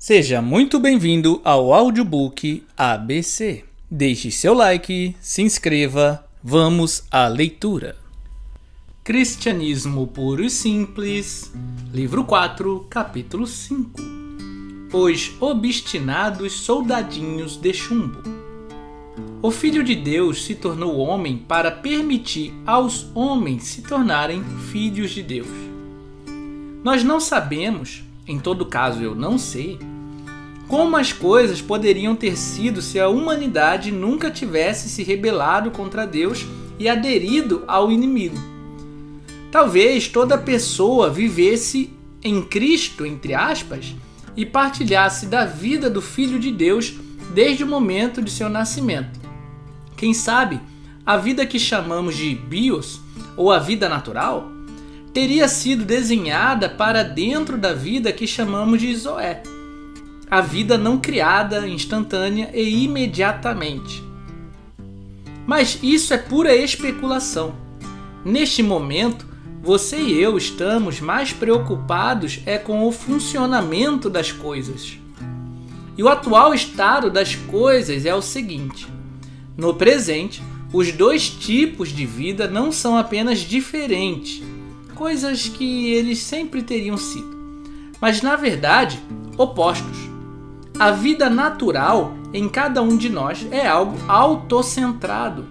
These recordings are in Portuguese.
Seja muito bem-vindo ao audiobook ABC. Deixe seu like, se inscreva, vamos à leitura. Cristianismo Puro e Simples, livro 4, capítulo 5. Os obstinados soldadinhos de chumbo. O Filho de Deus se tornou homem para permitir aos homens se tornarem filhos de Deus. Nós não sabemos, em todo caso eu não sei, como as coisas poderiam ter sido se a humanidade nunca tivesse se rebelado contra Deus e aderido ao inimigo. Talvez toda pessoa vivesse em Cristo, entre aspas, e partilhasse da vida do Filho de Deus desde o momento de seu nascimento. Quem sabe, a vida que chamamos de bios, ou a vida natural, teria sido desenhada para dentro da vida que chamamos de zoé, a vida não criada, instantânea e imediatamente. Mas isso é pura especulação. Neste momento, você e eu estamos mais preocupados com o funcionamento das coisas. E o atual estado das coisas é o seguinte: no presente, os dois tipos de vida não são apenas diferentes, coisas que eles sempre teriam sido, mas na verdade opostos. A vida natural em cada um de nós é algo autocentrado,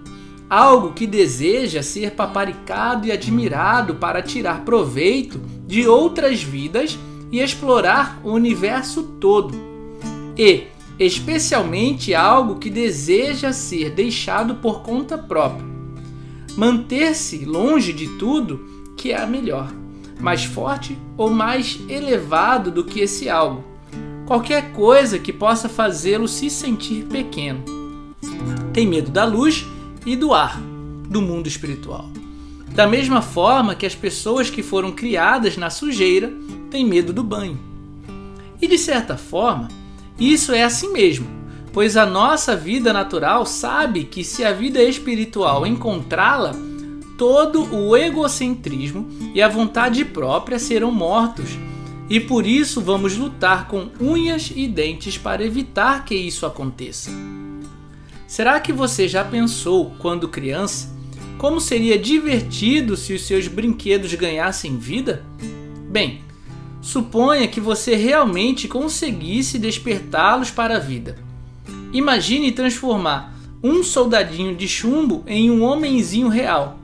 algo que deseja ser paparicado e admirado para tirar proveito de outras vidas e explorar o universo todo. E, especialmente, algo que deseja ser deixado por conta própria. Manter-se longe de tudo que é melhor, mais forte ou mais elevado do que esse algo. Qualquer coisa que possa fazê-lo se sentir pequeno. Tem medo da luz e do ar, do mundo espiritual. Da mesma forma que as pessoas que foram criadas na sujeira têm medo do banho. E de certa forma, isso é assim mesmo, pois a nossa vida natural sabe que se a vida espiritual encontrá-la, todo o egocentrismo e a vontade própria serão mortos. E por isso vamos lutar com unhas e dentes para evitar que isso aconteça. Será que você já pensou, quando criança, como seria divertido se os seus brinquedos ganhassem vida? Bem, suponha que você realmente conseguisse despertá-los para a vida. Imagine transformar um soldadinho de chumbo em um homenzinho real.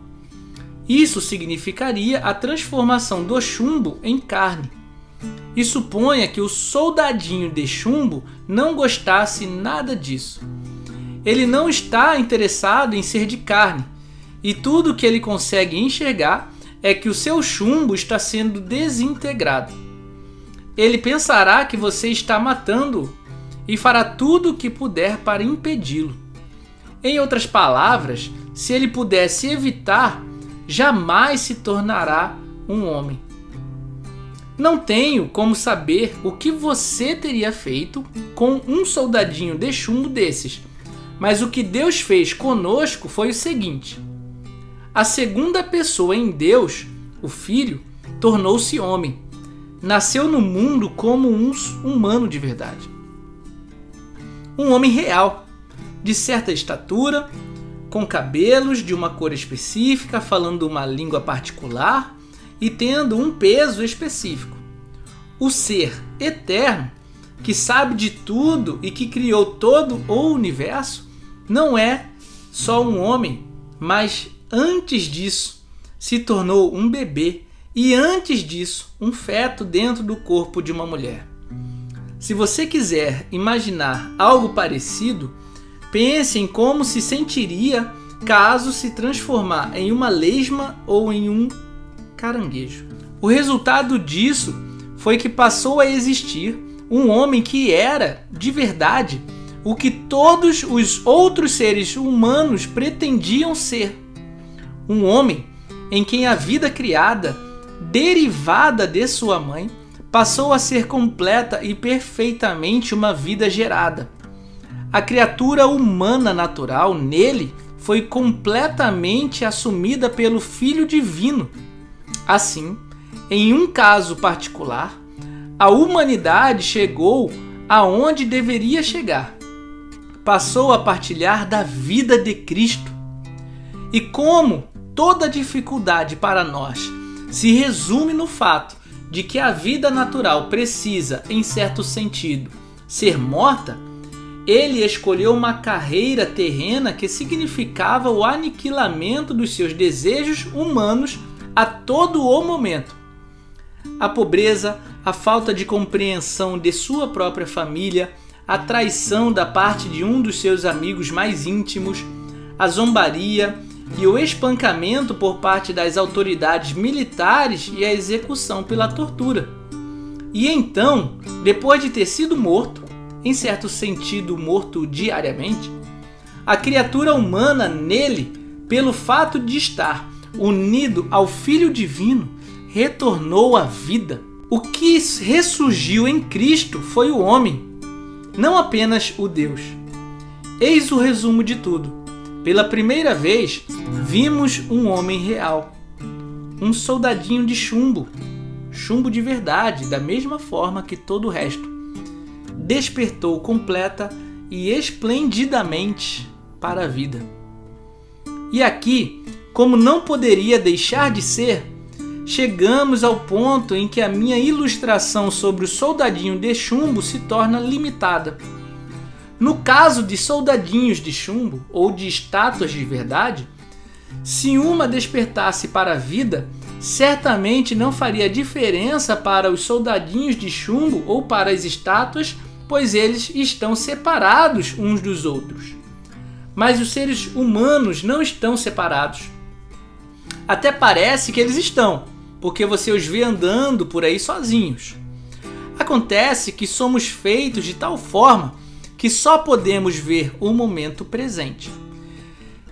Isso significaria a transformação do chumbo em carne. E suponha que o soldadinho de chumbo não gostasse nada disso. Ele não está interessado em ser de carne, e tudo que ele consegue enxergar é que o seu chumbo está sendo desintegrado. Ele pensará que você está matando-o e fará tudo o que puder para impedi-lo. Em outras palavras, se ele pudesse evitar, jamais se tornará um homem. Não tenho como saber o que você teria feito com um soldadinho de chumbo desses, mas o que Deus fez conosco foi o seguinte: a segunda pessoa em Deus, o Filho, tornou-se homem, nasceu no mundo como um humano de verdade. Um homem real, de certa estatura, com cabelos de uma cor específica, falando uma língua particular e tendo um peso específico. O ser eterno, que sabe de tudo e que criou todo o universo, não é só um homem, mas antes disso se tornou um bebê e antes disso um feto dentro do corpo de uma mulher. Se você quiser imaginar algo parecido, pense em como se sentiria caso se transformar em uma lesma ou em um caranguejo. O resultado disso foi que passou a existir um homem que era, de verdade, o que todos os outros seres humanos pretendiam ser. Um homem em quem a vida criada, derivada de sua mãe, passou a ser completa e perfeitamente uma vida gerada. A criatura humana natural nele foi completamente assumida pelo Filho Divino. Assim, em um caso particular, a humanidade chegou aonde deveria chegar. Passou a partilhar da vida de Cristo. E como toda dificuldade para nós se resume no fato de que a vida natural precisa, em certo sentido, ser morta, ele escolheu uma carreira terrena que significava o aniquilamento dos seus desejos humanos a todo o momento. A pobreza, a falta de compreensão de sua própria família, a traição da parte de um dos seus amigos mais íntimos, a zombaria e o espancamento por parte das autoridades militares e a execução pela tortura. E então, depois de ter sido morto, em certo sentido morto diariamente, a criatura humana nele, pelo fato de estar unido ao Filho Divino, retornou à vida. O que ressurgiu em Cristo foi o homem, não apenas o Deus. Eis o resumo de tudo. Pela primeira vez, vimos um homem real, um soldadinho de chumbo, chumbo de verdade, da mesma forma que todo o resto. Despertou completa e esplendidamente para a vida. E aqui, como não poderia deixar de ser, chegamos ao ponto em que a minha ilustração sobre o soldadinho de chumbo se torna limitada. No caso de soldadinhos de chumbo ou de estátuas de verdade, se uma despertasse para a vida, certamente não faria diferença para os soldadinhos de chumbo ou para as estátuas, pois eles estão separados uns dos outros. Mas os seres humanos não estão separados. Até parece que eles estão, porque você os vê andando por aí sozinhos. Acontece que somos feitos de tal forma que só podemos ver o momento presente.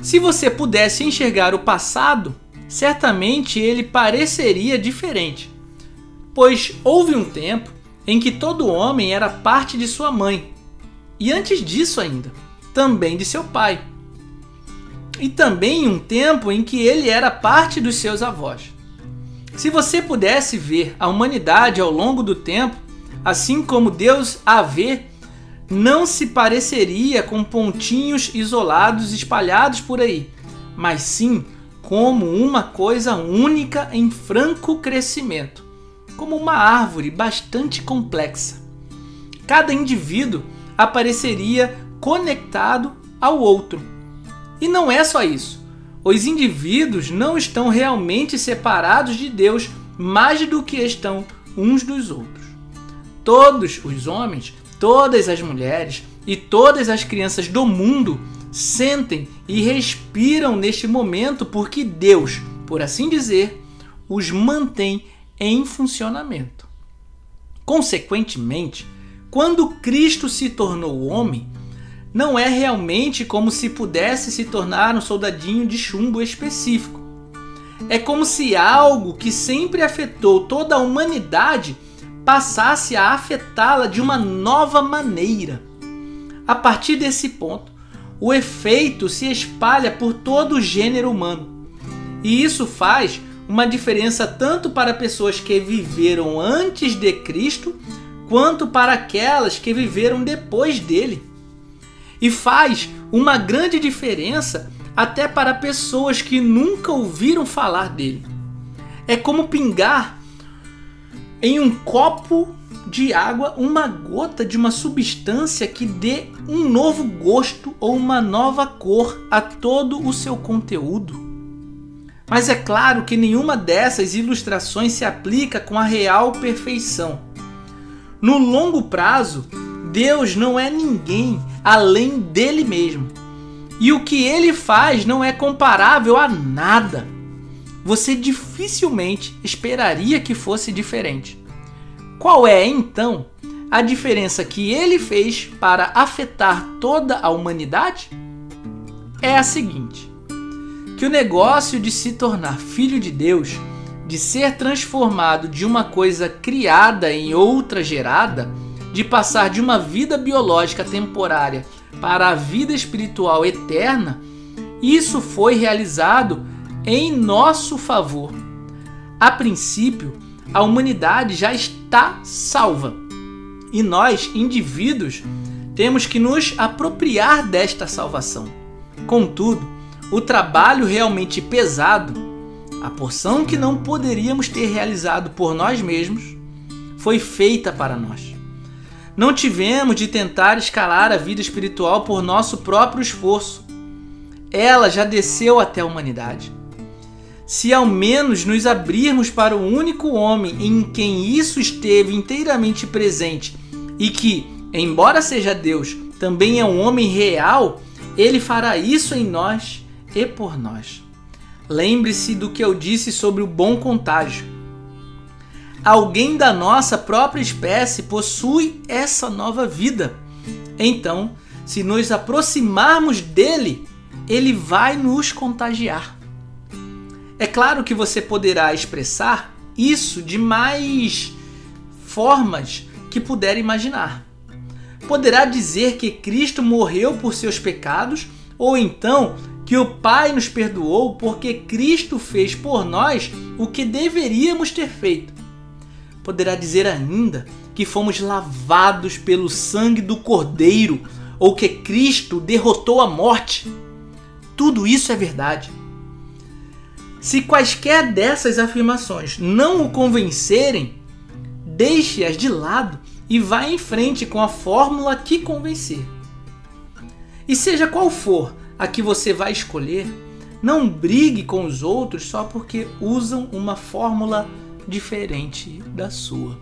Se você pudesse enxergar o passado, certamente ele pareceria diferente, pois houve um tempo em que todo homem era parte de sua mãe, e antes disso ainda, também de seu pai. E também um tempo em que ele era parte dos seus avós. Se você pudesse ver a humanidade ao longo do tempo, assim como Deus a vê, não se pareceria com pontinhos isolados espalhados por aí, mas sim como uma coisa única em franco crescimento, como uma árvore bastante complexa. Cada indivíduo apareceria conectado ao outro. E não é só isso. Os indivíduos não estão realmente separados de Deus mais do que estão uns dos outros. Todos os homens, todas as mulheres e todas as crianças do mundo sentem e respiram neste momento porque Deus, por assim dizer, os mantém em funcionamento. Consequentemente, quando Cristo se tornou homem, não é realmente como se pudesse se tornar um soldadinho de chumbo específico. É como se algo que sempre afetou toda a humanidade passasse a afetá-la de uma nova maneira. A partir desse ponto, o efeito se espalha por todo o gênero humano. E isso faz uma diferença tanto para pessoas que viveram antes de Cristo, quanto para aquelas que viveram depois dele. E faz uma grande diferença até para pessoas que nunca ouviram falar dele. É como pingar em um copo de água uma gota de uma substância que dê um novo gosto ou uma nova cor a todo o seu conteúdo. Mas é claro que nenhuma dessas ilustrações se aplica com a real perfeição. No longo prazo, Deus não é ninguém além dele mesmo. E o que ele faz não é comparável a nada. Você dificilmente esperaria que fosse diferente. Qual é, então, a diferença que ele fez para afetar toda a humanidade? É a seguinte: que o negócio de se tornar filho de Deus, de ser transformado de uma coisa criada em outra gerada, de passar de uma vida biológica temporária para a vida espiritual eterna, isso foi realizado em nosso favor. A princípio, a humanidade já está salva. e nós, indivíduos, temos que nos apropriar desta salvação. Contudo, o trabalho realmente pesado, a porção que não poderíamos ter realizado por nós mesmos, foi feita para nós. Não tivemos de tentar escalar a vida espiritual por nosso próprio esforço. Ela já desceu até a humanidade. Se ao menos nos abrirmos para o único homem em quem isso esteve inteiramente presente e que, embora seja Deus, também é um homem real, ele fará isso em nós e por nós. Lembre-se do que eu disse sobre o bom contágio. Alguém da nossa própria espécie possui essa nova vida. Então, se nos aproximarmos dele, ele vai nos contagiar. É claro que você poderá expressar isso de mais formas que puder imaginar. Poderá dizer que Cristo morreu por seus pecados, ou então que o Pai nos perdoou porque Cristo fez por nós o que deveríamos ter feito. Poderá dizer ainda que fomos lavados pelo sangue do Cordeiro, ou que Cristo derrotou a morte. Tudo isso é verdade. Se quaisquer dessas afirmações não o convencerem, deixe-as de lado e vá em frente com a fórmula que convencer. E seja qual for a que você vai escolher, não brigue com os outros só porque usam uma fórmula diferente da sua.